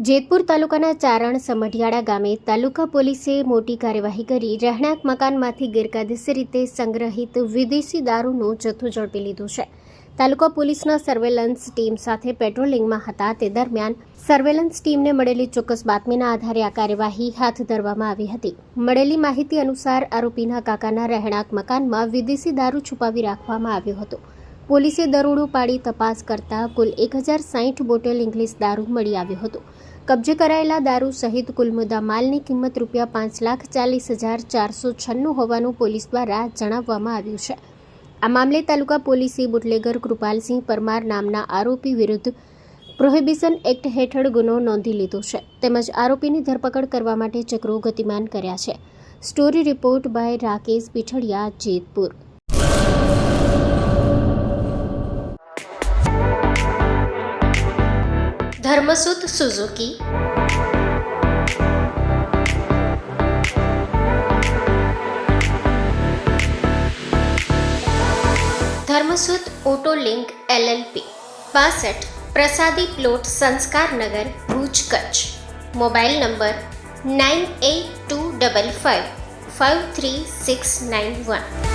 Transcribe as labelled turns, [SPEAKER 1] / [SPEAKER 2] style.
[SPEAKER 1] જેતપુર તાલુકાના ચારણ સમઢિયાળા ગામે તાલુકા પોલીસે મોટી કાર્યવાહી કરી રહેણાંક મકાનમાંથી ગેરકાયદેસર રીતે સંગ્રહિત વિદેશી દારૂનો જથ્થો ઝડપી લીધો છે. તાલુકા પોલીસના સર્વેલન્સ ટીમ સાથે પેટ્રોલિંગમાં હતા તે દરમિયાન સર્વેલન્સ ટીમને મળેલી ચોક્કસ બાતમીના આધારે આ કાર્યવાહી હાથ ધરવામાં આવી હતી. મળેલી માહિતી અનુસાર આરોપીના કાકાના રહેણાંક મકાનમાં વિદેશી દારૂ છુપાવી રાખવામાં આવ્યો હતો. પોલીસે દરોડો પાડી તપાસ કરતા કુલ 1060 બોટલ ઇંગ્લિશ દારૂ મળી આવ્યો હતો. કબજે કરાયેલા દારૂ સહિત કુલ મુદ્દા માલની કિંમત ₹5,40,496 હોવાનું પોલીસ દ્વારા જણાવવામાં આવ્યું છે. આ મામલે તાલુકા પોલીસે બુટલેગર કૃપાલસિંહ પરમાર નામના આરોપી વિરુદ્ધ પ્રોહિબિશન એક્ટ હેઠળ ગુનો નોંધી લીધો છે તેમજ આરોપીની ધરપકડ કરવા માટે ચક્રો ગતિમાન કર્યા છે. Story report by Rakesh Pithadiya, Jetpur. Dharmsut Suzuki, Dharmsut auto link LLP 62 Prasadi plot, Sanskarnagar, Bhuj, Kutch. Mobile number 9825553691.